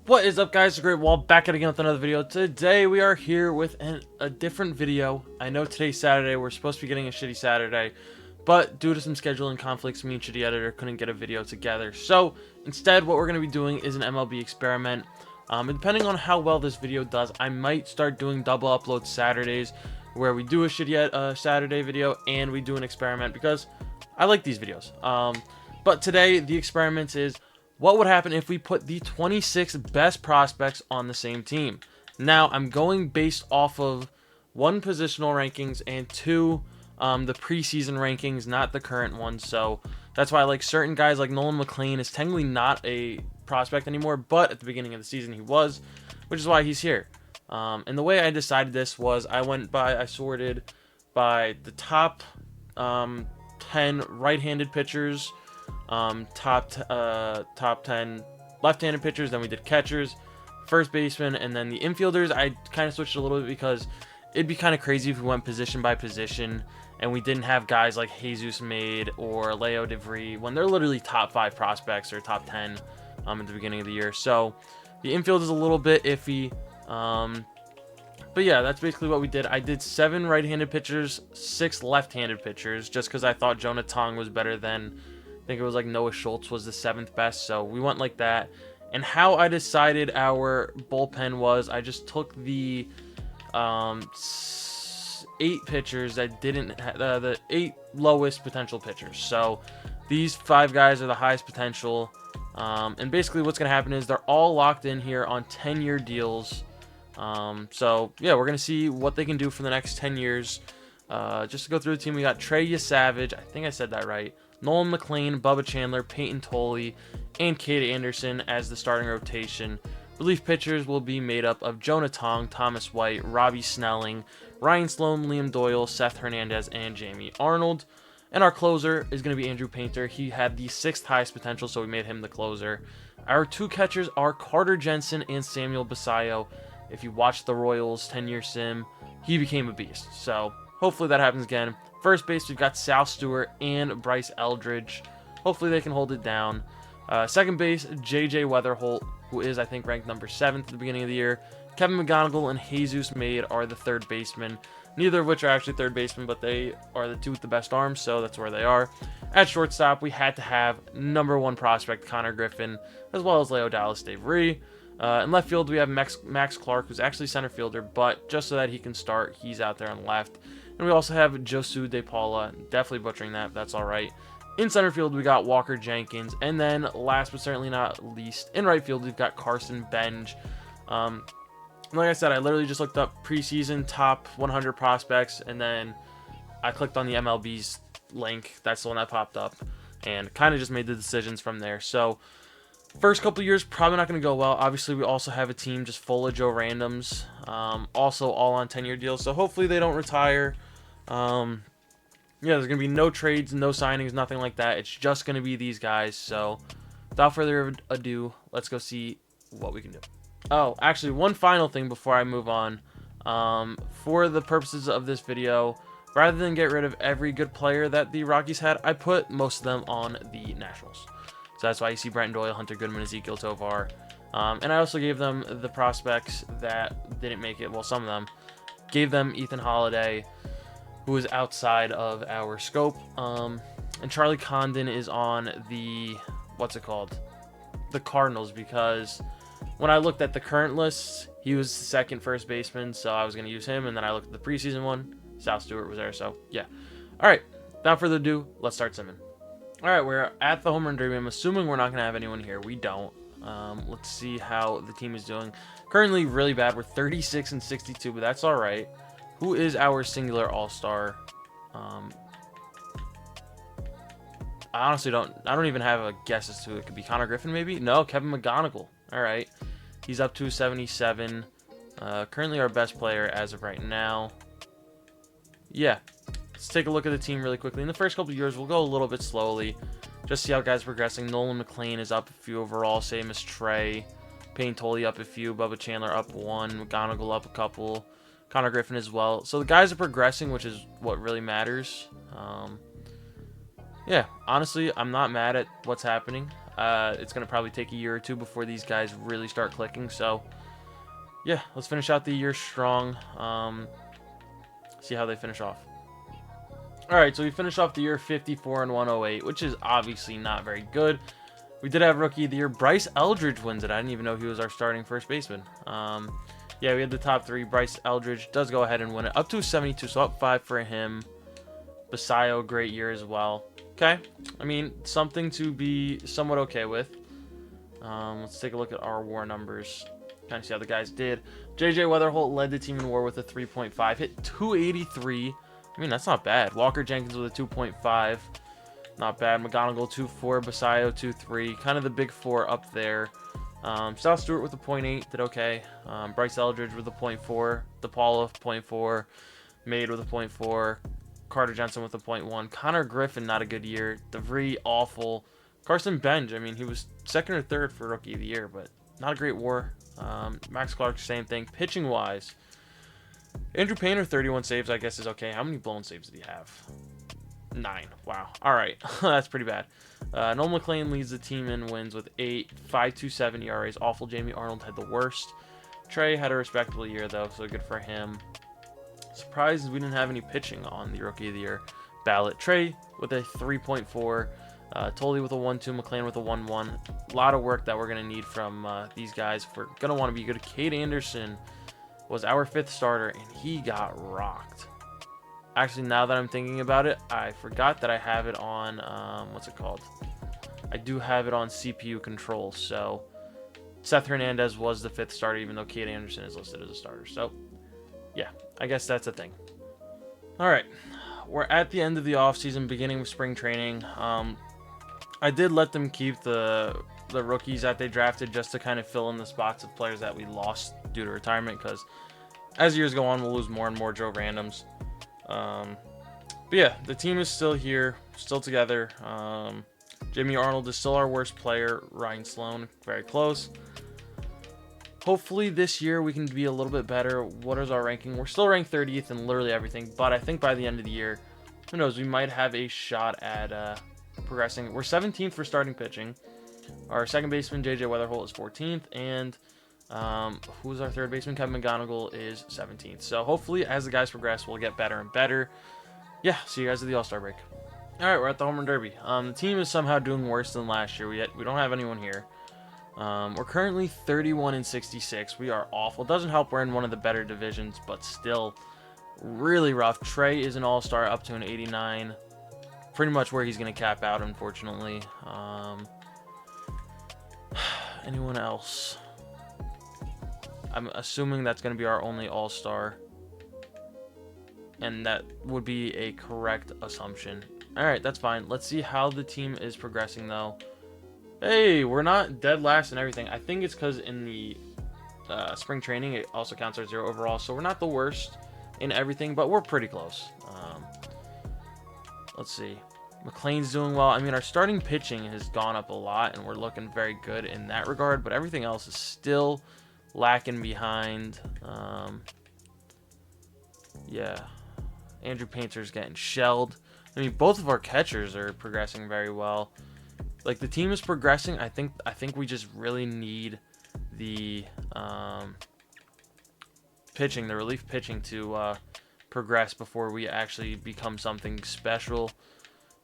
What is up, guys? TheGreatWall back at again with another video. Today we are here with a different video. I know today's Saturday. We're supposed to be getting a shitty Saturday, but due to some scheduling conflicts, me and Shitty Editor couldn't get a video together. So instead, what we're going to be doing is an MLB experiment. And depending on how well this video does, I might start doing double upload Saturdays, where we do a shitty Saturday video and we do an experiment because I like these videos. But today the experiment is, what would happen if we put the 26 best prospects on the same team? Now, I'm going based off of one, positional rankings, and two, the preseason rankings, not the current ones. So that's why, like, certain guys like Nolan McLean is technically not a prospect anymore, but at the beginning of the season he was, which is why he's here. And the way I decided this was I sorted by the top 10 right-handed pitchers, top 10 left-handed pitchers, then we did catchers, first baseman, and then the infielders. I kind of switched a little bit because it'd be kind of crazy if we went position by position and we didn't have guys like Jesus Made or Leo DeVry when they're literally top 5 prospects or top 10 at the beginning of the year. So the infield is a little bit iffy, but yeah, that's basically what we did. I did 7 right-handed pitchers, 6 left-handed pitchers, just because I thought Jonah Tong was better than, I think it was like Noah Schultz was the 7th best, so we went like that. And how I decided our bullpen was, I just took the 8 pitchers that didn't the 8 lowest potential pitchers. So these 5 guys are the highest potential, and basically what's going to happen is they're all locked in here on 10-year deals. So yeah, we're going to see what they can do for the next 10 years. Just to go through the team, we got Trey Yesavage, I think I said that right, Nolan McLean, Bubba Chandler, Peyton Tolley, and Cade Anderson as the starting rotation. Relief pitchers will be made up of Jonah Tong, Thomas White, Robbie Snelling, Ryan Sloan, Liam Doyle, Seth Hernandez, and Jamie Arnold. And our closer is going to be Andrew Painter. He had the 6th highest potential, so we made him the closer. Our 2 catchers are Carter Jensen and Samuel Basayo. If you watched the Royals 10-year sim, he became a beast. So hopefully that happens again. First base, we've got Sal Stewart and Bryce Eldridge. Hopefully they can hold it down. Second base, JJ Weatherholt, who is, I think, ranked number 7th at the beginning of the year. Kevin McGonigal and Jesus Made are the 3rd basemen. Neither of which are actually 3rd basemen, but they are the 2 with the best arms, so that's where they are. At shortstop, we had to have number 1 prospect Connor Griffin, as well as Leo Dallas Davery. In left field, we have Max Clark, who's actually center fielder, but just so that he can start, he's out there on the left. And we also have Josu De Paula, definitely butchering that, but that's all right. In center field, we got Walker Jenkins, and then last but certainly not least, in right field, we've got Carson Benj. Like I said, I literally just looked up preseason top 100 prospects, and then I clicked on the MLB's link. That's the one that popped up, and kind of just made the decisions from there. So first couple years, probably not going to go well. Obviously, we also have a team just full of Joe Randoms, also all on 10-year deals, so hopefully they don't retire. Yeah, there's going to be no trades, no signings, nothing like that. It's just going to be these guys. So without further ado, let's go see what we can do. Oh, actually, one final thing before I move on. For the purposes of this video, rather than get rid of every good player that the Rockies had, I put most of them on the Nationals. So that's why you see Brenton Doyle, Hunter Goodman, Ezekiel Tovar. And I also gave them the prospects that didn't make it. Well, some of them. Gave them Ethan Holiday, who is outside of our scope. And Charlie Condon is on the, the Cardinals, because when I looked at the current lists, he was the 2nd first baseman, so I was going to use him. And then I looked at the preseason one, Sal Stewart was there, so yeah. All right, without further ado, let's start simming. All right, we're at the home run derby. I'm assuming we're not going to have anyone here. We don't. Let's see how the team is doing. Currently really bad. We're 36 and 62, but that's all right. Who is our singular all-star? I honestly don't even have a guess as to who it could be. Connor Griffin, maybe? No, Kevin McGonigal. All right. He's up to 77. Currently our best player as of right now. Yeah. Let's take a look at the team really quickly. In the first couple of years, we'll go a little bit slowly. Just see how guys are progressing. Nolan McLean is up a few overall, same as Trey. Payne Tolley up a few. Bubba Chandler up 1. McGonigal up a couple. Connor Griffin as well. So the guys are progressing, which is what really matters. Yeah, honestly, I'm not mad at what's happening. It's going to probably take a year or two before these guys really start clicking. So, yeah, let's finish out the year strong. See how they finish off. All right, so we finished off the year 54 and 108, which is obviously not very good. We did have Rookie of the Year. Bryce Eldridge wins it. I didn't even know he was our starting first baseman. Yeah, we had the top three. Bryce Eldridge does go ahead and win it. Up to 72, so up 5 for him. Basayo, great year as well. Okay, I mean, something to be somewhat okay with. Let's take a look at our WAR numbers. Kind of see how the guys did. J.J. Weatherholt led the team in WAR with a 3.5. Hit 283. I mean, that's not bad. Walker Jenkins with a 2.5. Not bad. McGonigal 2.4. Basayo 2.3. Kind of the big four up there. South Stewart with a 0.8. Did okay. Bryce Eldridge with a 0.4. DePaula 0.4. Made with a 0.4. Carter Jensen with a 0.1. Connor Griffin, not a good year. DeVry, awful. Carson Benj, I mean, he was second or third for Rookie of the Year, but not a great WAR. Max Clark, same thing. Pitching-wise, Andrew Painter, 31 saves, I guess is okay. How many blown saves did he have? 9. Wow. All right. That's pretty bad. Noel McLean leads the team in wins with 8. 5.27 ERAs. Awful. Jamie Arnold had the worst. Trey had a respectable year, though, so good for him. Surprised we didn't have any pitching on the Rookie of the Year ballot. Trey with a 3.4. Tolley with a 1.2. McLean with a 1.1. A lot of work that we're going to need from these guys if we're going to want to be good. Cade Anderson was our 5th starter, and he got rocked. Actually, now that I'm thinking about it, I forgot that I have it on, what's it called? I do have it on CPU control, so Seth Hernandez was the 5th starter, even though Cade Anderson is listed as a starter. So, yeah, I guess that's a thing. All right, we're at the end of the offseason, beginning of spring training. I did let them keep the rookies that they drafted just to kind of fill in the spots of players that we lost due to retirement, because as years go on, we'll lose more and more Joe Randoms. But yeah, the team is still here, still together. Jamie Arnold is still our worst player. Ryan Sloan, very close. Hopefully this year we can be a little bit better. What is our ranking? We're still ranked 30th in literally everything, but I think by the end of the year, who knows, we might have a shot at progressing. We're 17th for starting pitching. Our second baseman, J.J. Weatherholt, is 14th, and who's our third baseman? Kevin McGonigal is 17th. So hopefully as the guys progress, we'll get better and better. Yeah, see you guys at the All-Star break. All right, we're at the Home Run Derby. The team is somehow doing worse than last year. We don't have anyone here. We're currently 31 and 66. We are awful. It doesn't help we're in one of the better divisions, but still really rough. Trey is an all-star up to an 89. Pretty much where he's going to cap out, unfortunately. Anyone else? I'm assuming that's going to be our only all-star. And that would be a correct assumption. All right, that's fine. Let's see how the team is progressing, though. Hey, we're not dead last and everything. I think it's because in the spring training, it also counts our 0 overall. So we're not the worst in everything, but we're pretty close. Let's see. McLean's doing well. I mean, our starting pitching has gone up a lot, and we're looking very good in that regard. But everything else is still lacking behind. Yeah. Andrew Painter's getting shelled. I mean, both of our catchers are progressing very well. Like, the team is progressing. I think we just really need the pitching, the relief pitching to progress before we actually become something special.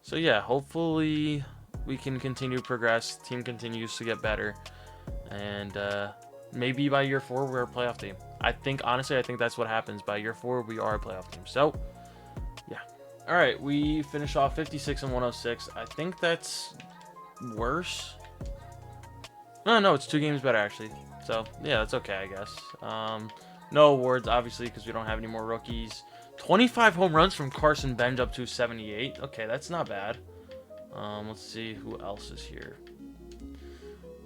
So yeah, hopefully we can continue to progress. Team continues to get better, and maybe by year 4 we're a playoff team. Honestly, I think that's what happens. By year 4 we are a playoff team. So yeah. All right, we finish off 56 and 106. I think that's worse. No, it's 2 games better actually. So yeah, that's okay, I guess. No awards obviously because we don't have any more rookies. 25 home runs from Carson Benj up to 78. Okay, that's not bad. Let's see who else is here.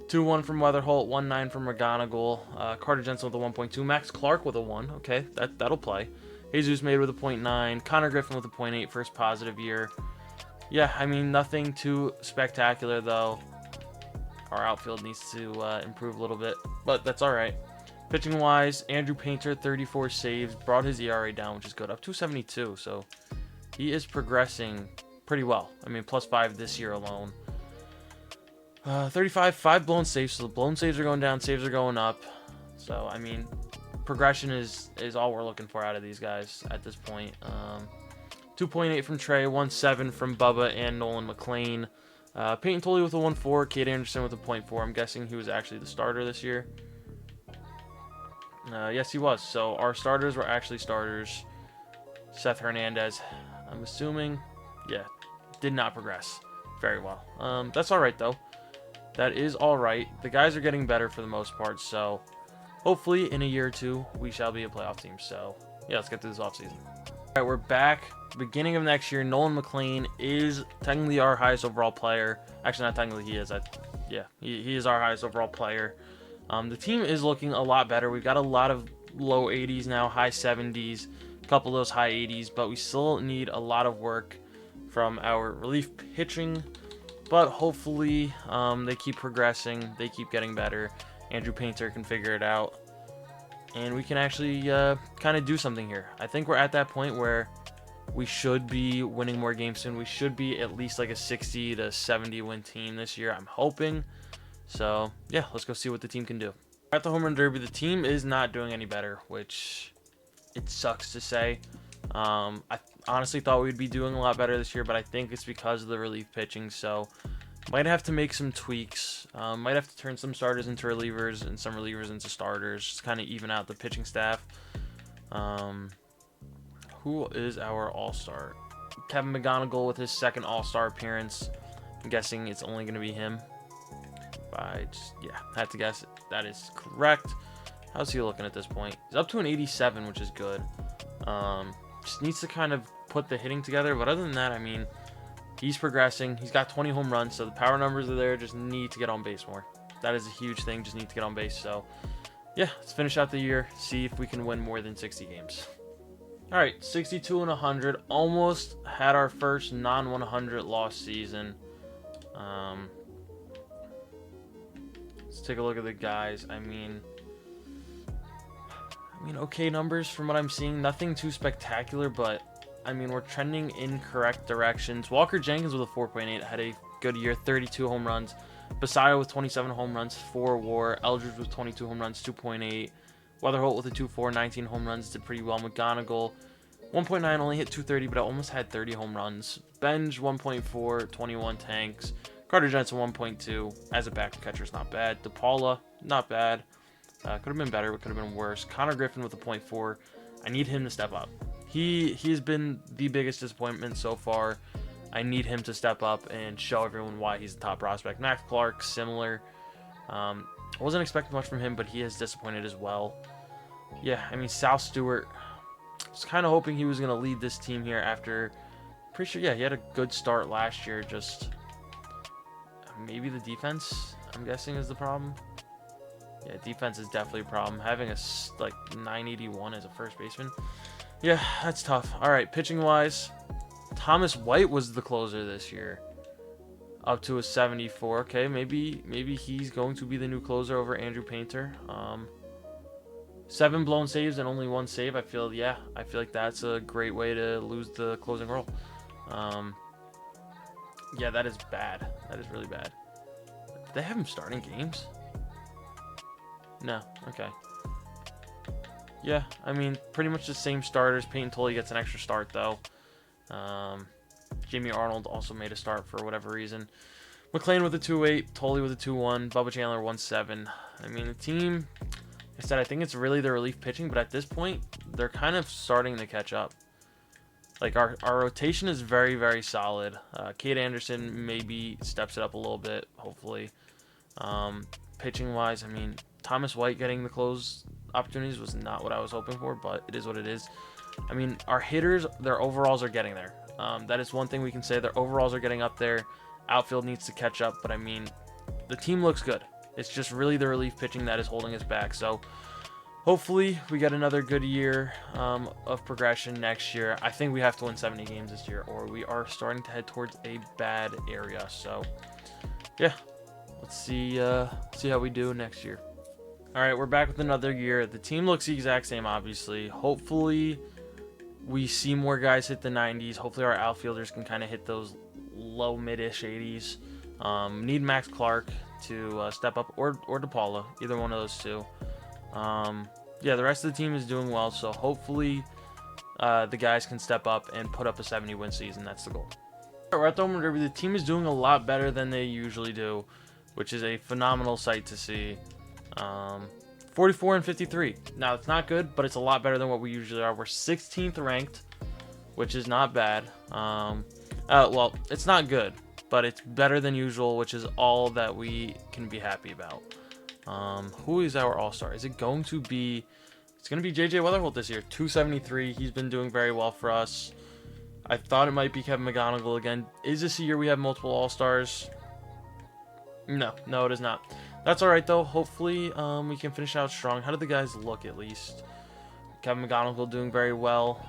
2-1 from Weatherholt, 1-9 from McGonigal, Carter Jensen with a 1.2, Max Clark with a 1. Okay, that'll play. Jesus made with a 0.9, Connor Griffin with a 0.8, first positive year. Yeah, I mean, nothing too spectacular, though. Our outfield needs to improve a little bit, but that's all right. Pitching-wise, Andrew Painter, 34 saves, brought his ERA down, which is good, up to 72, so he is progressing pretty well. I mean, +5 this year alone. 35, 5 blown saves. So the blown saves are going down, saves are going up. So, I mean, progression is all we're looking for out of these guys at this point. 2.8 from Trey, 1.7 from Bubba and Nolan McLean. Peyton Tolley with a 1.4, Kate Anderson with a 0.4. I'm guessing he was actually the starter this year. Yes, he was. So our starters were actually starters. Seth Hernandez, I'm assuming, yeah, did not progress very well. That's all right, though. That is all right. The guys are getting better for the most part, so hopefully in a year or two, we shall be a playoff team. So, yeah, let's get through this offseason. All right, we're back. Beginning of next year, Nolan McLean is technically our highest overall player. Actually, not technically, he is. He is our highest overall player. The team is looking a lot better. We've got a lot of low 80s now, high 70s, a couple of those high 80s, but we still need a lot of work from our relief pitching. But hopefully they keep progressing, they keep getting better. Andrew Painter can figure it out, and we can actually kind of do something here. I think we're at that point where we should be winning more games soon. We should be at least like a 60 to 70 win team this year, I'm hoping. So, yeah, let's go see what the team can do. At the Home Run Derby, the team is not doing any better, which it sucks to say. I honestly thought we'd be doing a lot better this year, but I think it's because of the relief pitching. So, might have to make some tweaks. Might have to turn some starters into relievers and some relievers into starters. Just kind of even out the pitching staff. Who is our all-star? Kevin McGonigal with his second all-star appearance. I'm guessing it's only going to be him. Had to guess. That is correct. How's he looking at this point? He's up to an 87, which is good. Just needs to kind of put the hitting together. But other than that, I mean, he's progressing. He's got 20 home runs, so the power numbers are there. Just need to get on base more. That is a huge thing. Just need to get on base. So, yeah, let's finish out the year. See if we can win more than 60 games. All right, 62 and 100. Almost had our first non-100 loss season. Let's take a look at the guys. I mean, okay numbers from what I'm seeing. Nothing too spectacular, but I mean, we're trending in correct directions. Walker Jenkins with a 4.8 had a good year, 32 home runs. Basayo with 27 home runs, 4 WAR. Eldridge with 22 home runs, 2.8. Weatherholt with a 2.4, 19 home runs, did pretty well. McGonigal, 1.9, only hit 230, but I almost had 30 home runs. Benj, 1.4, 21 tanks. Carter Jensen, 1.2. As a backup catcher, it's not bad. DePaula, not bad. Could have been better, but could have been worse. Connor Griffin with a 0.4. I need him to step up. He has been the biggest disappointment so far. I need him to step up and show everyone why he's the top prospect. Max Clark, similar. I wasn't expecting much from him, but he has disappointed as well. Yeah, I mean, Sal Stewart, I was kind of hoping he was going to lead this team here after, pretty sure, yeah, he had a good start last year. Just maybe the defense, I'm guessing, is the problem. Yeah, defense is definitely a problem. Having a, 981 as a first baseman, yeah, that's tough. All right, pitching-wise, Thomas White was the closer this year. Up to a 74. Okay, maybe he's going to be the new closer over Andrew Painter. 7 blown saves and only 1 save. I feel like that's a great way to lose the closing role. Yeah, that is bad. That is really bad. Did they have him starting games? No. Okay. Yeah, I mean, pretty much the same starters. Peyton Tolley gets an extra start, though. Jamie Arnold also made a start for whatever reason. McLean with a 2.8, Tolley with a 2.1, Bubba Chandler 1.7. I mean, the team, like I said, I think it's really the relief pitching, but at this point, they're kind of starting to catch up. Like, our rotation is very, very solid. Kate Anderson maybe steps it up a little bit, hopefully. Pitching-wise, I mean, Thomas White getting the close opportunities was not what I was hoping for, but it is what it is. I mean, our hitters, their overalls are getting there. That is one thing we can say. Their overalls are getting up there. Outfield needs to catch up, but I mean, the team looks good. It's just really the relief pitching that is holding us back. So hopefully we get another good year of progression next year. I think we have to win 70 games this year, or we are starting to head towards a bad area. So yeah, let's see how we do next year. All right, we're back with another year. The team looks the exact same, obviously. Hopefully we see more guys hit the 90s. Hopefully our outfielders can kind of hit those low mid-ish 80s. Need Max Clark to step up, or DePaula, either one of those two. Yeah, the rest of the team is doing well, so hopefully the guys can step up and put up a 70-win season. That's the goal. We're at the home derby. The team is doing a lot better than they usually do, which is a phenomenal sight to see. 44 and 53. Now, it's not good, but it's a lot better than what we usually are. We're 16th ranked, which is not bad. Well, it's not good, but it's better than usual, which is all that we can be happy about. Who is our all-star? Is it going to be... It's going to be J.J. Weatherholt this year. 273. He's been doing very well for us. I thought it might be Kevin McGonigal again. Is this a year we have multiple all-stars? No, it is not. That's all right, though. Hopefully, we can finish out strong. How did the guys look, at least? Kevin McGonigal doing very well.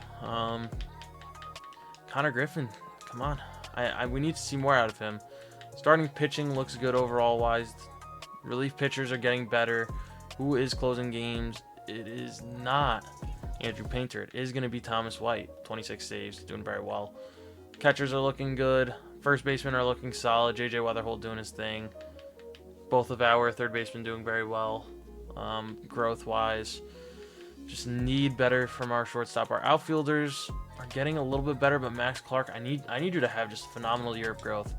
Connor Griffin, come on. We need to see more out of him. Starting pitching looks good overall-wise. Relief pitchers are getting better. Who is closing games? It is not Andrew Painter. It is going to be Thomas White. 26 saves, doing very well. Catchers are looking good. First basemen are looking solid. J.J. Weatherholt doing his thing. Both of our third basemen doing very well, growth-wise. Just need better from our shortstop. Our outfielders are getting a little bit better, but Max Clark, I need you to have just a phenomenal year of growth.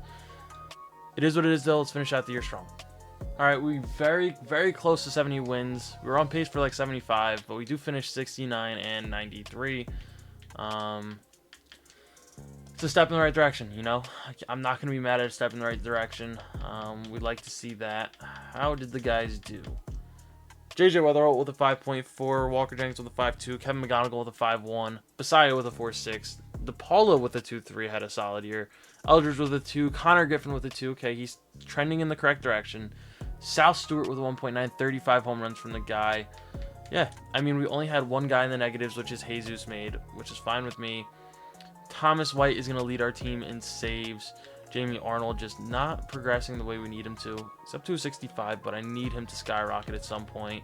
It is what it is, though. Let's finish out the year strong. All right, we very, very close to 70 wins. We were on pace for like 75, but we do finish 69 and 93. It's a step in the right direction, you know? I'm not going to be mad at a step in the right direction. We'd like to see that. How did the guys do? J.J. Weatherholt with a 5.4, Walker Jenkins with a 5.2, Kevin McGonigal with a 5.1, Basayo with a 4.6, DePaula with a 2.3 had a solid year, Eldridge with a 2, Connor Griffin with a 2, okay, he's trending in the correct direction, South Stewart with a 1.9, 35 home runs from the guy. Yeah, I mean, we only had one guy in the negatives, which is Jesus Made, which is fine with me. Thomas White is going to lead our team in saves. Jamie Arnold just not progressing the way we need him to. He's up to a 65, but I need him to skyrocket at some point.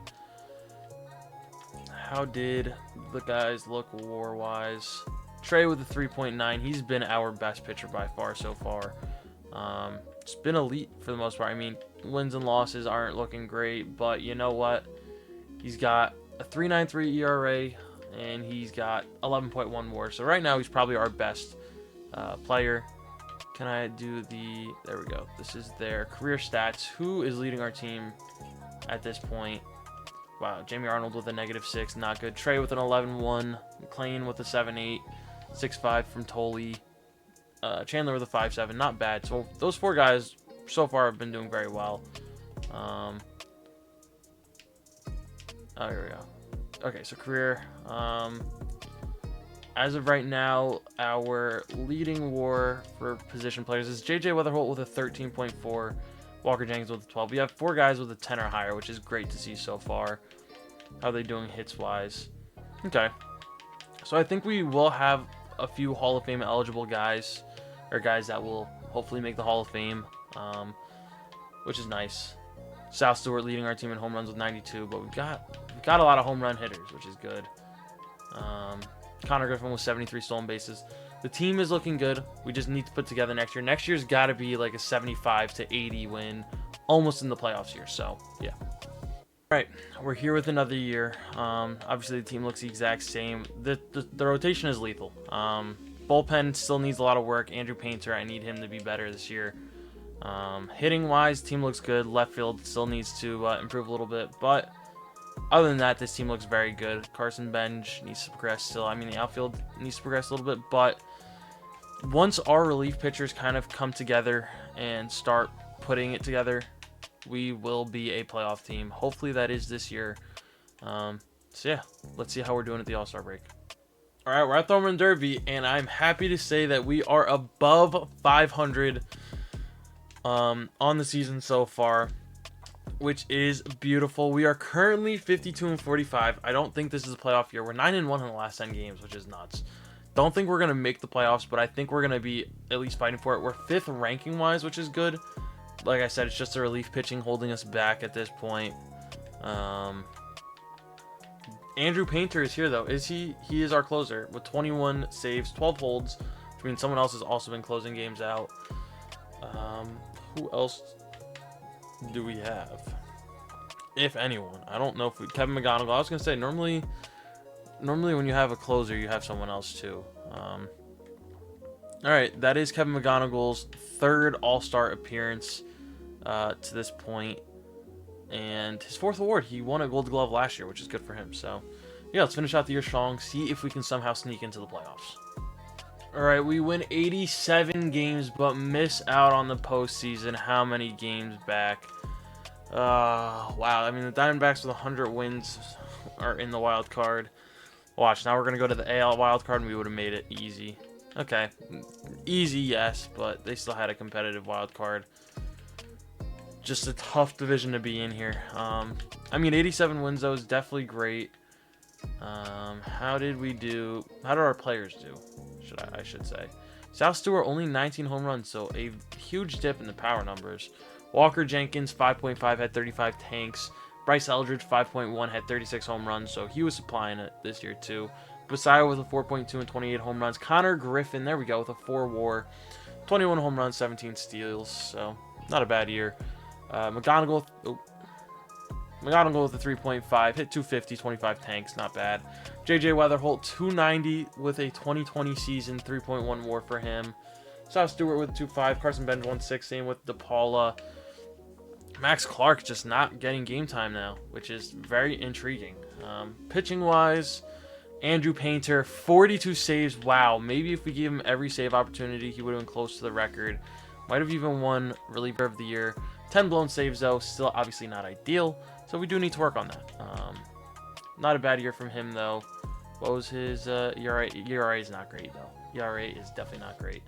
How did the guys look war-wise? Trey with a 3.9. He's been our best pitcher by far so far. It's been elite for the most part. I mean, wins and losses aren't looking great, but you know what? He's got a 3.93 ERA, and he's got 11.1 WAR. So right now, he's probably our best player. Can I do the... There we go. This is their career stats. Who is leading our team at this point? Wow, Jamie Arnold with a -6, not good. Trey with an 11.1. McLean with a 7.8. 6.5 from Tolley. Chandler with a 5.7. Not bad. So those four guys so far have been doing very well. Oh, here we go. Okay, so career. As of right now, our leading WAR for position players is J.J. Weatherholt with a 13.4, Walker Jenkins with a 12. We have four guys with a 10 or higher, which is great to see so far. How are they doing hits-wise? Okay. So I think we will have a few Hall of Fame eligible guys, or guys that will hopefully make the Hall of Fame, which is nice. South Stewart leading our team in home runs with 92, but we've got a lot of home run hitters, which is good. Connor Griffin with 73 stolen bases. The team is looking good. We just need to put together next year. Next year's got to be like a 75 to 80 win, almost in the playoffs here. So, yeah. All right, we're here with another year. Obviously, the team looks the exact same. The rotation is lethal. Bullpen still needs a lot of work. Andrew Painter, I need him to be better this year. Hitting-wise, team looks good. Left field still needs to improve a little bit, but other than that, this team looks very good. Carson Bench needs to progress still. I mean, the outfield needs to progress a little bit, but once our relief pitchers kind of come together and start putting it together, we will be a playoff team. Hopefully that is this year. So yeah, let's see how we're doing at the All-Star break. All right, we're at the Home Run Derby, and I'm happy to say that we are above 500 on the season so far, which is beautiful. We are currently 52 and 45. I don't think this is a playoff year. We're 9-1 in the last 10 games, which is nuts. Don't think we're going to make the playoffs, but I think we're going to be at least fighting for it. We're 5th ranking-wise, which is good. Like I said, it's just the relief pitching holding us back at this point. Andrew Painter is here, though. He is our closer with 21 saves, 12 holds, which means someone else has also been closing games out. Who else do we have? If anyone. I don't know if we... Kevin McGonigal. I was going to say, normally when you have a closer, you have someone else too. Alright, that is Kevin McGonigal's third All-Star appearance to this point. And his fourth award. He won a Gold Glove last year, which is good for him. So, yeah, let's finish out the year strong. See if we can somehow sneak into the playoffs. Alright, we win 87 games, but miss out on the postseason. How many games back? Wow. I mean, the Diamondbacks with 100 wins are in the wild card. Watch, now we're going to go to the AL wild card, and we would have made it easy. Okay. Easy, yes, but they still had a competitive wild card. Just a tough division to be in here. I mean, 87 wins, though, is definitely great. How did we do? How did our players do? I should say. South Stewart only 19 home runs, so a huge dip in the power numbers. Walker Jenkins 5.5 had 35 tanks. Bryce Eldridge 5.1 had 36 home runs, so he was supplying it this year too. Basayo with a 4.2 and 28 home runs. Connor Griffin, there we go, with a 4 WAR, 21 home runs, 17 steals, so not a bad year. McGonigal with a 3.5, hit 250, 25 tanks, not bad. JJ Weatherholt, 290 with a 2020 season, 3.1 WAR for him. South Stewart with 2.5, Carson Benj 116 with DePaula. Max Clark just not getting game time now, which is very intriguing. Pitching-wise, Andrew Painter, 42 saves. Wow, maybe if we gave him every save opportunity, he would have been close to the record. Might have even won reliever of the year. 10 blown saves, though, still obviously not ideal, so we do need to work on that. Not a bad year from him, though. What was his ERA? ERA is not great, though. ERA is definitely not great.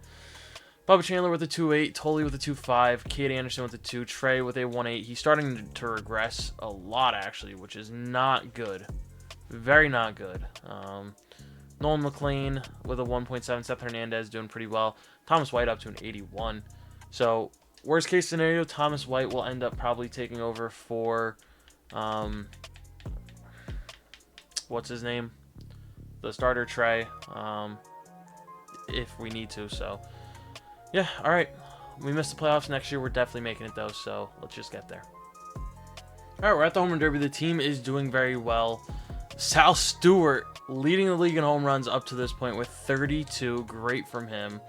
Bubba Chandler with a 2.8, Tully with a 2.5, Cade Anderson with a 2, Trey with a 1.8. He's starting to regress a lot, actually, which is not good. Very not good. Nolan McLean with a 1.7, Seth Hernandez doing pretty well. Thomas White up to an 81. So, worst case scenario, Thomas White will end up probably taking over for, what's his name? The starter Trey, if we need to, so... Yeah, alright. We missed the playoffs next year. We're definitely making it, though, so let's just get there. Alright, we're at the Home Run Derby. The team is doing very well. South Stewart leading the league in home runs up to this point with 32. Great from him.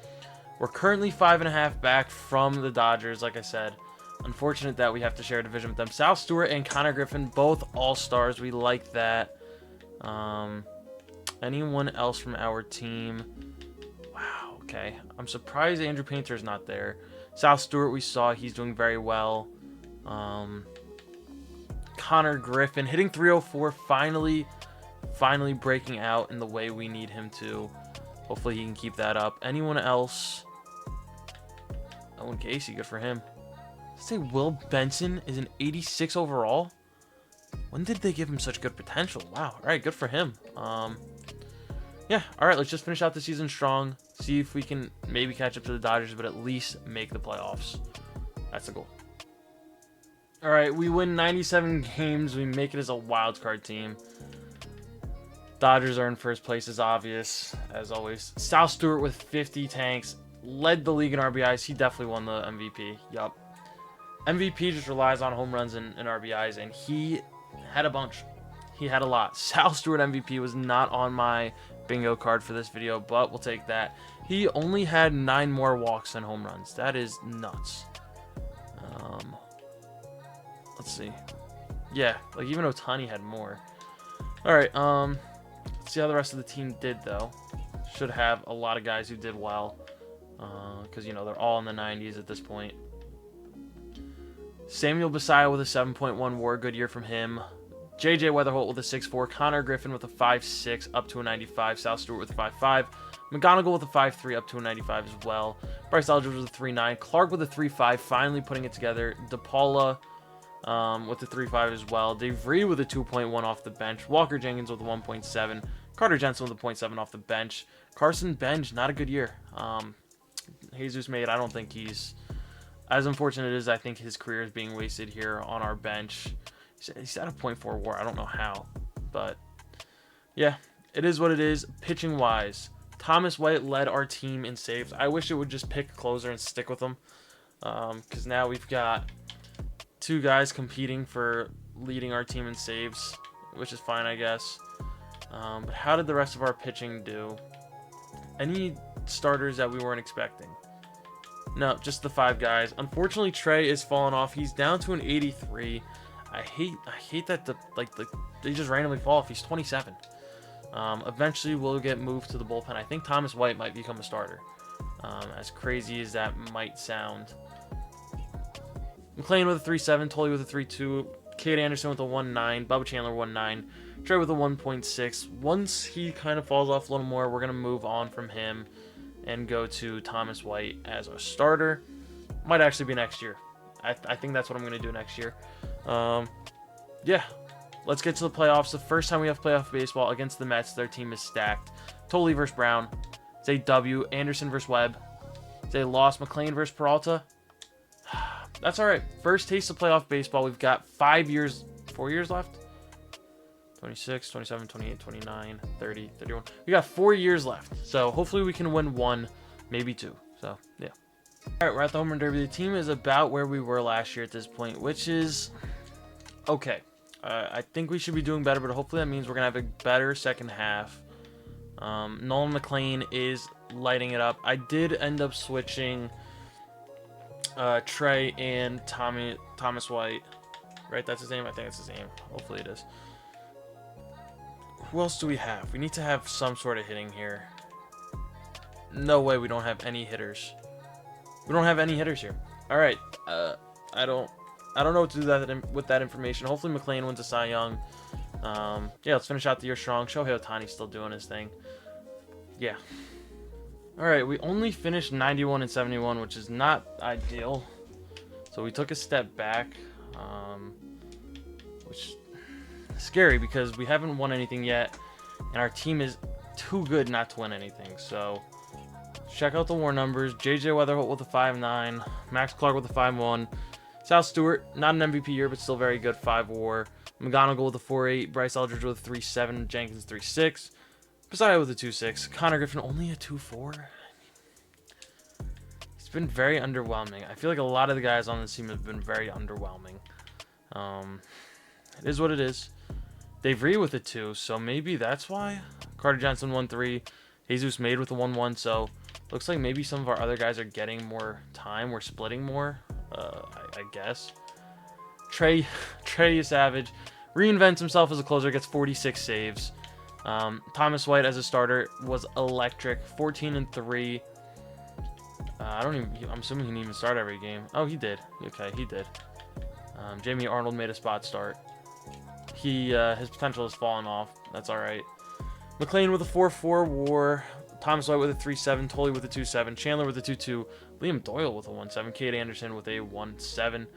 We're currently 5.5 back from the Dodgers, like I said. Unfortunate that we have to share a division with them. South Stewart and Connor Griffin, both all-stars. We like that. Anyone else from our team? Wow, okay. I'm surprised Andrew Painter's not there. South Stewart, we saw. He's doing very well. Connor Griffin hitting 304, finally breaking out in the way we need him to. Hopefully he can keep that up. Anyone else? Owen Casey, good for him. Let's say Will Benson is an 86 overall. When did they give him such good potential? Wow. All right, good for him. Yeah, all right, let's just finish out the season strong. See if we can maybe catch up to the Dodgers, but at least make the playoffs. That's the goal. All right, we win 97 games. We make it as a wild card team. Dodgers are in first place, is obvious, as always. South Stewart with 50 tanks. Led the league in RBIs. He definitely won the MVP. Yup. MVP just relies on home runs and RBIs, and he had a bunch. He had a lot. South Stewart MVP was not on my bingo card for this video, but we'll take that. He only had 9 more walks than home runs. That is nuts. Let's see. Yeah, like even Ohtani had more. All right, let's see how the rest of the team did, though. Should have a lot of guys who did well, because, you know, they're all in the 90s at this point. Samuel Basayo with a 7.1 WAR, good year from him. JJ Weatherholt with a 6.4, Connor Griffin with a 5.6, up to a 95, South Stewart with a 5.5, McGonigal with a 5.3, up to a 95 as well. Bryce Eldridge with a 3.9, Clark with a 3.5, finally putting it together. DePaula with a 3.5 as well. Dave Reed with a 2.1 off the bench. Walker Jenkins with a 1.7. Carter Jensen with a 0.7 off the bench. Carson Benj, not a good year. Jesus Made, I don't think he's as unfortunate as I think his career is being wasted here on our bench. He's at a 0.4 WAR. I don't know how, but yeah, it is what it is. Pitching wise, Thomas White led our team in saves. I wish it would just pick a closer and stick with him. because now we've got two guys competing for leading our team in saves, which is fine, I guess. But how did the rest of our pitching do? Any starters that we weren't expecting? No, just the 5 guys. Unfortunately, Trey is falling off. He's down to an 83. I hate that they just randomly fall off. He's 27. Eventually, we'll get moved to the bullpen. I think Thomas White might become a starter. As crazy as that might sound. McLean with a 3.7, Tully with a 3.2, Cade Anderson with a 1.9, Bubba Chandler 1.9, Trey with a 1.6. Once he kind of falls off a little more, we're going to move on from him and go to Thomas White as our starter. Might actually be next year. I think that's what I'm going to do next year. Yeah, let's get to the playoffs. The first time we have playoff baseball against the Mets. Their team is stacked. Tully versus Brown. It's a W. Anderson versus Webb. It's a loss. McLean versus Peralta. That's all right. First taste of playoff baseball. We've got 4 years left. 26, 27, 28, 29, 30, 31. We got 4 years left. So hopefully we can win 1, maybe 2. So, yeah. All right, we're at the home run derby. The team is about where we were last year at this point, which is okay. I think we should be doing better, but hopefully that means we're going to have a better second half. Nolan McLean is lighting it up. I did end up switching Trey and Thomas White. Right, that's his name? I think that's his name. Hopefully it is. Who else do we have? We need to have some sort of hitting here. No way we don't have any hitters. We don't have any hitters here. All right. I don't know what to do with that information. Hopefully McLean wins a Cy Young. Yeah, let's finish out the year strong. Shohei Ohtani's still doing his thing. Yeah. All right, we only finished 91 and 71, which is not ideal. So we took a step back, which is scary because we haven't won anything yet, and our team is too good not to win anything. So check out the WAR numbers. JJ Weatherholt with a 5.9, Max Clark with a 5.1, Sal Stewart, not an MVP year, but still very good, 5 WAR. McGonigal with a 4.8, Bryce Eldridge with a 3.7, Jenkins 3.6, Posada with a 2.6, Connor Griffin only a 2.4. It's been very underwhelming. I feel like a lot of the guys on this team have been very underwhelming. It is what it is. Dave Ree with a 2, so maybe that's why. Carter Johnson 1.3, Jesus Made with a 1.1, so looks like maybe some of our other guys are getting more time. We're splitting more, I guess. Trey Savage reinvents himself as a closer, gets 46 saves. Thomas White as a starter was electric, 14 and 3. I'm assuming he didn't even start every game. Oh, he did. Okay, he did. Jamie Arnold made a spot start. His potential has fallen off. That's all right. McLean with a 4.4 WAR. Thomas White with a 3.7. Tully with a 2.7. Chandler with a 2.2. Liam Doyle with a 1.7. Cade Anderson with a 1.7.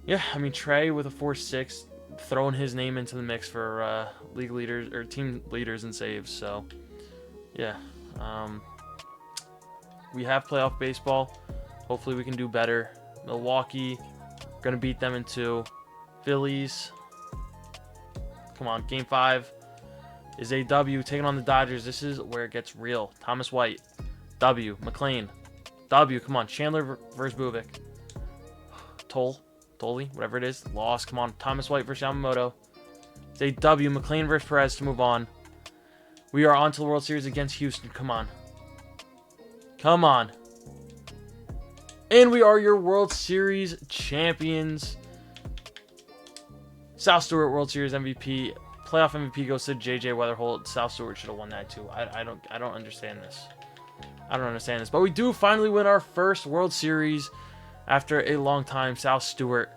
Yeah, I mean, Trey with a 4.6, throwing his name into the mix for league leaders or team leaders in saves. So, yeah, we have playoff baseball. Hopefully, we can do better. Milwaukee, gonna beat them in 2. Phillies, come on, Game 5 is a W. Taking on the Dodgers. This is where it gets real. Thomas White, W. McLean, W. Come on, Chandler versus Buvik. Toley, whatever it is, lost. Come on, Thomas White versus Yamamoto. It's a W. McLean versus Perez to move on. We are on to the World Series against Houston. Come on. Come on. And we are your World Series champions. Sal Stewart, World Series MVP. Playoff MVP goes to JJ Weatherholt. Sal Stewart should have won that too. I don't understand this. I don't understand this. But we do finally win our first World Series after a long time. Sal Stewart,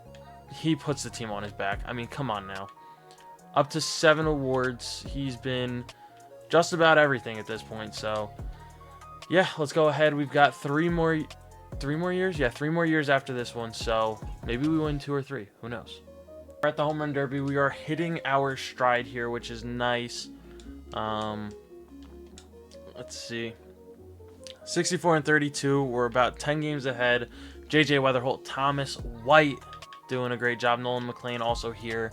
he puts the team on his back. I mean, come on now. Up to 7 awards. He's been just about everything at this point. So, yeah, let's go ahead. We've got 3 more years? Yeah, 3 more years after this one. So, maybe we win 2 or 3. Who knows? We're at the home run derby. We are hitting our stride here, which is nice. Let's see. 64 and 32. We're about 10 games ahead. JJ Weatherholt, Thomas White doing a great job. Nolan McLean also here.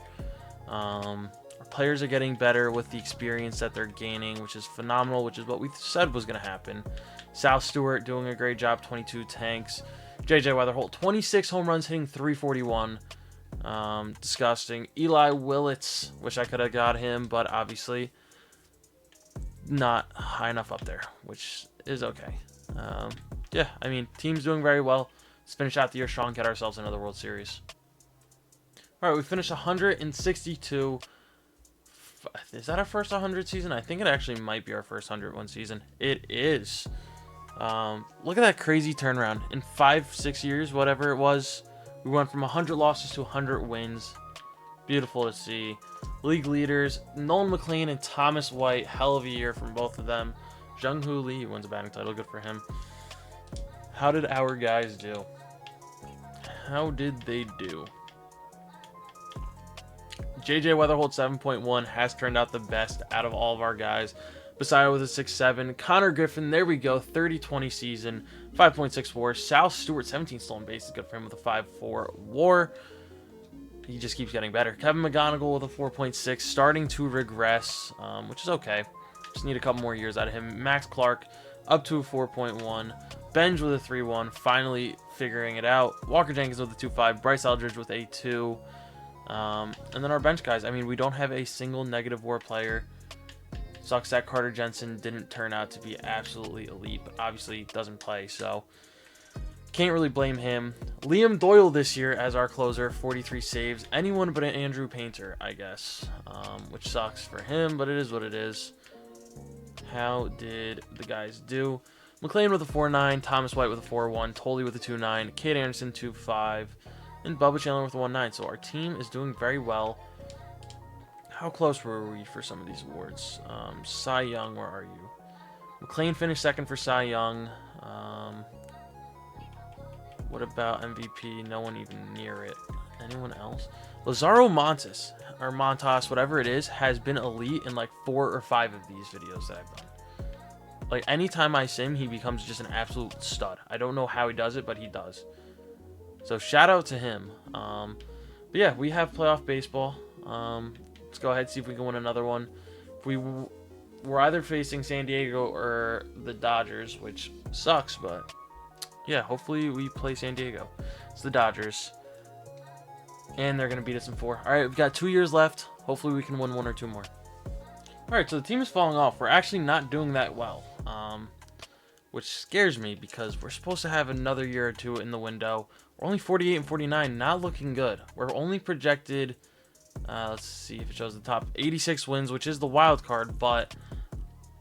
Our players are getting better with the experience that they're gaining, which is phenomenal, which is what we said was going to happen. Sal Stewart doing a great job, 22 tanks. JJ Weatherholt, 26 home runs, hitting 341. Disgusting. Eli Willits, wish I could have got him, but obviously not high enough up there, which is okay. Yeah, I mean, team's doing very well. Let's finish out the year strong, get ourselves another World Series. All right, we finished 162. Is that our first 100 season? I think it actually might be our first 101 season. It is. Look at that crazy turnaround. In 5-6 years, whatever it was, we went from 100 losses to 100 wins. Beautiful to see. League leaders, Nolan McLean and Thomas White. Hell of a year from both of them. Jung-Hoo Lee wins a batting title. Good for him. How did our guys do? How did they do? JJ Weatherholt 7.1 has turned out the best out of all of our guys. Basayo with a 6.7. Connor Griffin, there we go, 30-20 season, 5.64. Sal Stewart, 17 stolen bases, good for him with a 5.4 WAR. He just keeps getting better. Kevin McGonigal with a 4.6, starting to regress, which is okay. Just need a couple more years out of him. Max Clark up to a 4.1. Benj with a 3.1, finally figuring it out. Walker Jenkins with a 2.5. Bryce Eldridge with a 2. And then our bench guys. I mean, we don't have a single negative WAR player. Sucks that Carter Jensen didn't turn out to be absolutely elite, but obviously doesn't play, so can't really blame him. Liam Doyle this year as our closer, 43 saves. Anyone but an Andrew Painter, I guess, which sucks for him, but it is what it is. How did the guys do? McLean with a 4.9, Thomas White with a 4.1, Tolley with a 2.9, Kate Anderson 2.5, and Bubba Chandler with a 1.9. So our team is doing very well. How close were we for some of these awards? Cy Young, where are you? McLean finished second for Cy Young. What about MVP? No one even near it. Anyone else? Lazaro Montes, or Montas, whatever it is, has been elite in like 4 or 5 of these videos that I've done. Like, anytime I sim, he becomes just an absolute stud. I don't know how he does it, but he does. So shout out to him. But yeah, we have playoff baseball. Let's go ahead and see if we can win another one. If we're either facing San Diego or the Dodgers, which sucks, but yeah, hopefully we play San Diego. It's the Dodgers. And they're going to beat us in 4. All right, we've got 2 years left. Hopefully we can win 1 or 2 more. All right, so the team is falling off. We're actually not doing that well, which scares me because we're supposed to have another year or 2 in the window. We're only 48 and 49, not looking good. We're only projected, let's see if it shows the top, 86 wins, which is the wild card, but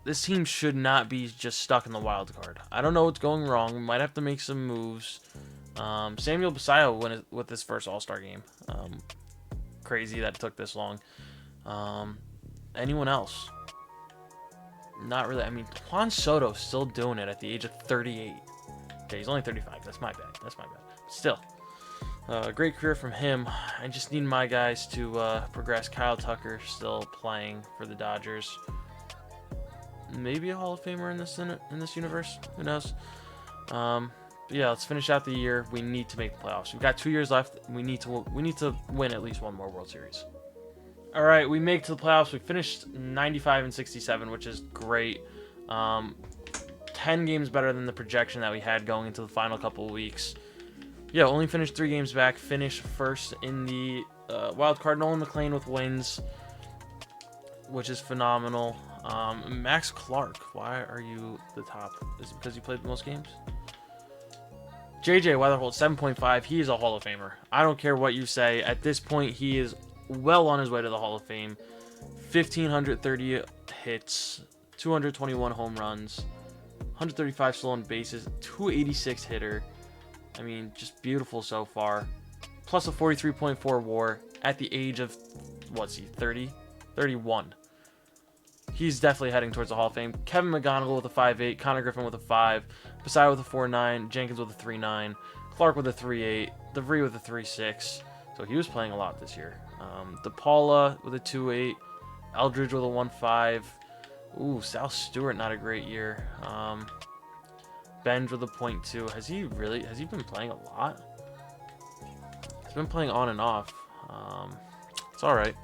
this team should not be just stuck in the wild card. I don't know what's going wrong. We might have to make some moves. Samuel Basayo went with his first All-Star game. Crazy that it took this long. Anyone else? Not really. I mean, Juan Soto's still doing it at the age of 38. Okay, he's only 35. That's my bad. That's my bad. Still, great career from him. I just need my guys to progress. Kyle Tucker still playing for the Dodgers. Maybe a Hall of Famer in this universe. Who knows? But yeah, let's finish out the year. We need to make the playoffs. We've got 2 years left. We need to win at least 1 more World Series. All right, we make it to the playoffs. We finished 95 and 67, which is great. 10 games better than the projection that we had going into the final couple of weeks. Yeah, only finished 3 games back. Finished first in the wild card. Nolan McLean with wins, which is phenomenal. Max Clark, why are you the top? Is it because you played the most games? JJ Weatherholt, 7.5. He is a Hall of Famer. I don't care what you say. At this point, he is well on his way to the Hall of Fame. 1,530 hits, 221 home runs, 135 stolen bases, 286 hitter. I mean, just beautiful so far. Plus a 43.4 WAR at the age of, what's he, 30? 31. He's definitely heading towards the Hall of Fame. Kevin McGonigal with a 5.8, Connor Griffin with a 5, Basayo with a 4.9, Jenkins with a 3.9, Clark with a 3.8, DeVry with a 3.6. So he was playing a lot this year. DePaula with a 2.8, Eldridge with a 1.5. Ooh, Sal Stewart, not a great year. Benj with a 0.2. Has he been playing a lot? He's been playing on and off. It's all right.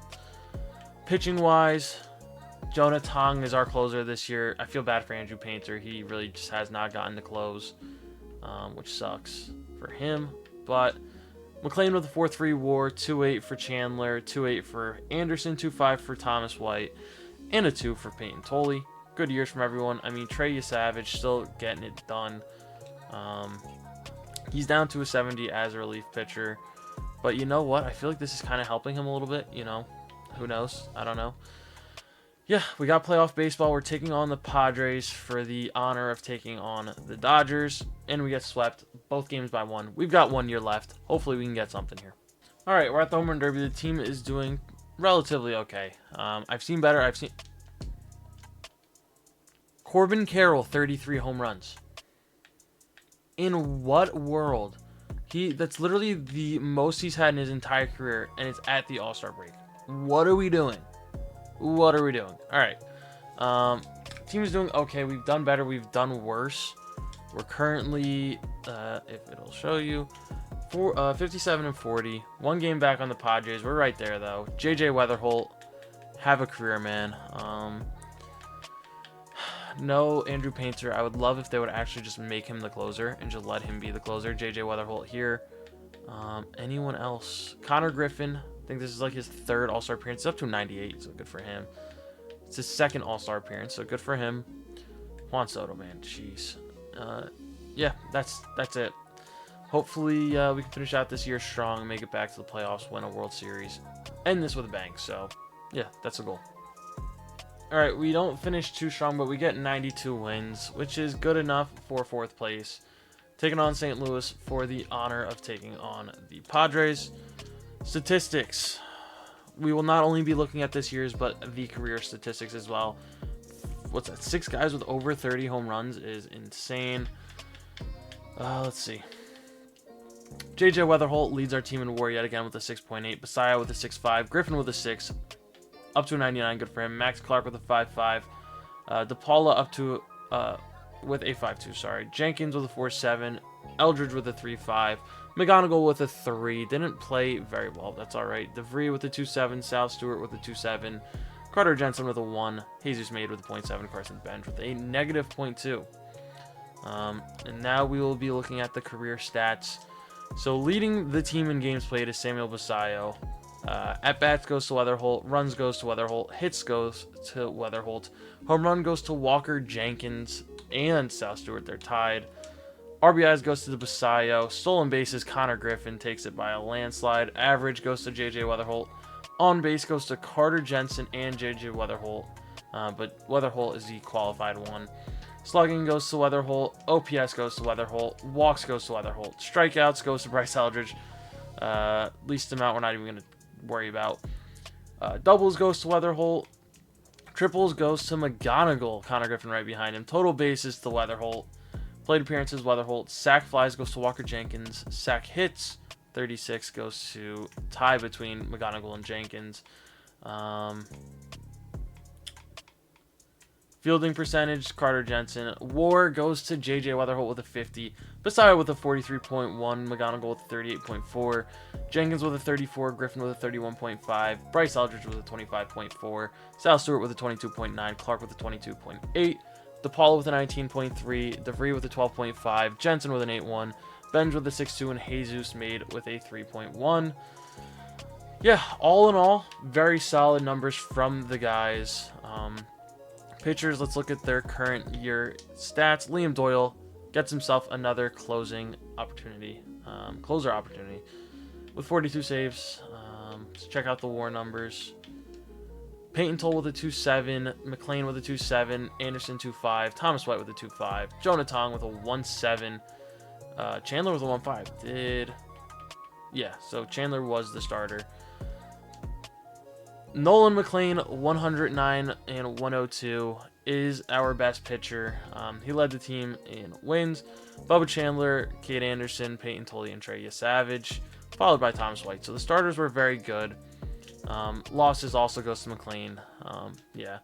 Pitching wise, Jonah Tong is our closer this year. I feel bad for Andrew Painter. He really just has not gotten to close, which sucks. for him. But McLean with a 4-3 WAR, 2-8 for Chandler, 2-8 for Anderson, 2-5 for Thomas White, and a 2 for Peyton Tolley. Good years from everyone. I mean, Trey Savage still getting it done. He's down to a 70 as a relief pitcher. But you know what? I feel like this is kind of helping him a little bit, you know. Who knows? I don't know. Yeah, we got playoff baseball. We're taking on the Padres for the honor of taking on the Dodgers. And we get swept both games by 1. We've got 1 year left. Hopefully we can get something here. All right, we're at the Home Run Derby. The team is doing relatively okay. I've seen better. I've seen Corbin Carroll, 33 home runs. In what world? That's literally the most he's had in his entire career, and it's at the All-Star break. What are we doing? What are we doing? All right. Team is doing okay. We've done better. We've done worse. We're currently, if it'll show you, 57 and 40. 1 game back on the Padres. We're right there, though. JJ Weatherholt, have a career, man. No Andrew Painter. I would love if they would actually just make him the closer and just let him be the closer. JJ Weatherholt here. Anyone else? Connor Griffin. I think this is like his 3rd All-Star appearance. It's up to 98, so good for him. It's his 2nd All-Star appearance, so good for him. Juan Soto, man. Jeez. Yeah, that's it. Hopefully, we can finish out this year strong, make it back to the playoffs, win a World Series, end this with a bang. So, yeah, that's the goal. All right, we don't finish too strong, but we get 92 wins, which is good enough for 4th place. Taking on St. Louis for the honor of taking on the Padres. Statistics. We will not only be looking at this year's, but the career statistics as well. What's that? 6 guys with over 30 home runs is insane. Let's see. JJ Weatherholt leads our team in WAR yet again with a 6.8. Basayo with a 6.5. Griffin with a 6. Up to a 99, good for him. Max Clark with a 5.5. DePaula up to with a 5.2. Sorry. Jenkins with a 4.7. Eldridge with a 3.5. McGonigal with a 3. Didn't play very well. That's all right. DeVry with a 2.7. Sal Stewart with a 2.7. Carter Jensen with a 1. Jesus Made with a 0.7. Carson Bench with a negative 0.2. And now we will be looking at the career stats. So leading the team in games played is Samuel Basayo. At-bats goes to Weatherholt. Runs goes to Weatherholt. Hits goes to Weatherholt. Home run goes to Walker Jenkins and Sal Stewart. They're tied. RBIs goes to the Basayo. Stolen bases, Connor Griffin takes it by a landslide. Average goes to JJ Weatherholt. On base goes to Carter Jensen and JJ Weatherholt. But Weatherholt is the qualified one. Slugging goes to Weatherholt. OPS goes to Weatherholt. Walks goes to Weatherholt. Strikeouts goes to Bryce Eldridge. Least amount we're not even going to worry about. Doubles goes to Weatherholt. Triples goes to McGonigal. Connor Griffin right behind him. Total bases to Weatherholt. Plate appearances, Weatherholt. Sack flies goes to Walker Jenkins. Sack hits, 36 goes to tie between McGonigal and Jenkins. Fielding percentage, Carter Jensen. WAR goes to JJ Weatherholt with a 50. Basayo with a 43.1. McGonigal with a 38.4. Jenkins with a 34. Griffin with a 31.5. Bryce Eldridge with a 25.4. Sal Stewart with a 22.9. Clark with a 22.8. DePaula with a 19.3. DeVry with a 12.5. Jensen with an 8.1. Benj with a 6.2. And Jesus Made with a 3.1. Yeah, all in all, very solid numbers from the guys. Pitchers, let's look at their current year stats. Liam Doyle gets himself another closer opportunity with 42 saves. Let's check out the WAR numbers. Peyton Toll with a 2.7, McLean with a 2.7, Anderson 2.5, Thomas White with a 2.5, Jonah Tong with a 1.7, Chandler with a 1.5. Yeah, so Chandler was the starter. Nolan McLean, 109 and 102, is our best pitcher. He led the team in wins. Bubba Chandler, Cade Anderson, Peyton Tolley, and Trey Savage, followed by Thomas White. So the starters were very good. Losses also goes to McLean. Yeah.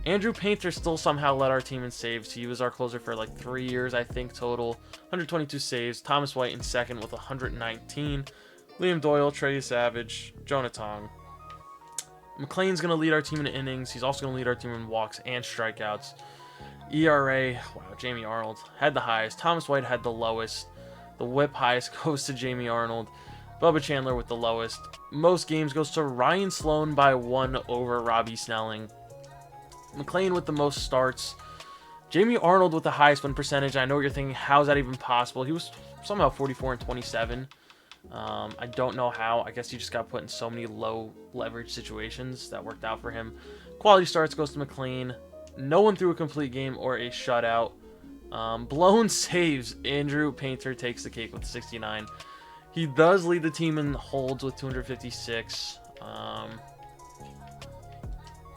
Andrew Painter still somehow led our team in saves. He was our closer for like 3 years, I think, total. 122 saves. Thomas White in second with 119. Liam Doyle, Trey Savage, Jonah Tong. McLean's going to lead our team in innings. He's also going to lead our team in walks and strikeouts. ERA, wow, Jamie Arnold had the highest. Thomas White had the lowest. The whip highest goes to Jamie Arnold. Bubba Chandler with the lowest. Most games goes to Ryan Sloan by 1 over Robbie Snelling. McLean with the most starts. Jamie Arnold with the highest win percentage. I know what you're thinking, how is that even possible? He was somehow 44 and 27. I don't know how. I guess he just got put in so many low leverage situations that worked out for him. Quality starts goes to McLean. No one threw a complete game or a shutout. Blown saves. Andrew Painter takes the cake with 69. He does lead the team in holds with 256.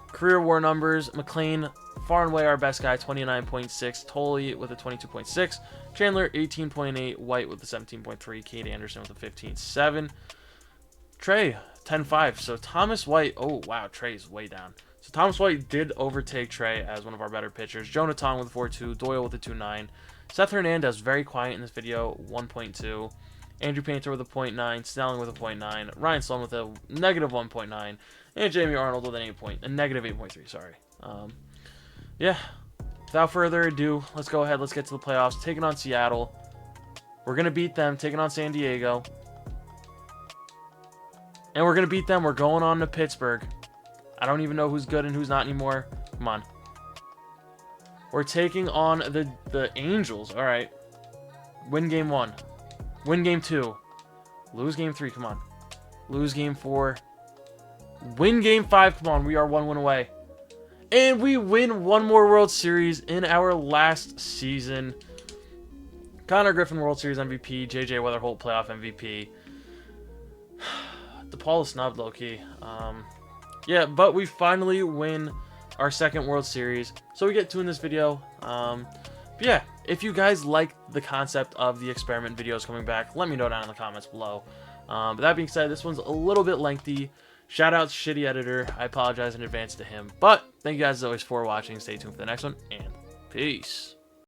Career war numbers. McLean, far and away our best guy, 29.6. Tolley with a 22.6. Chandler, 18.8. White with a 17.3. Kate Anderson with a 15.7. Trey, 10.5. So Thomas White. Oh, wow. Trey's way down. So Thomas White did overtake Trey as one of our better pitchers. Jonah Tong with a 4.2. Doyle with a 2.9. Seth Hernandez, very quiet in this video, 1.2. Andrew Painter with a 0.9, Snelling with a 0.9, Ryan Sloan with a negative 1.9, and Jamie Arnold with a negative 8.3, sorry. Yeah, without further ado, let's go ahead, let's get to the playoffs. Taking on Seattle. We're going to beat them, taking on San Diego. And we're going to beat them, we're going on to Pittsburgh. I don't even know who's good and who's not anymore. Come on. We're taking on the Angels, alright. Win game 1. Win game 2. Lose game 3. Come on. Lose game 4. Win game 5. Come on. We are 1 win away. And we win one more World Series in our last season. Connor Griffin World Series MVP. JJ Weatherholt playoff MVP. DePaul is snubbed low-key. Yeah, but we finally win our second World Series. So we get 2 in this video. But yeah, if you guys like the concept of the experiment videos coming back, let me know down in the comments below. But that being said, this one's a little bit lengthy. Shout out to Shitty Editor. I apologize in advance to him. But thank you guys as always for watching. Stay tuned for the next one, and peace.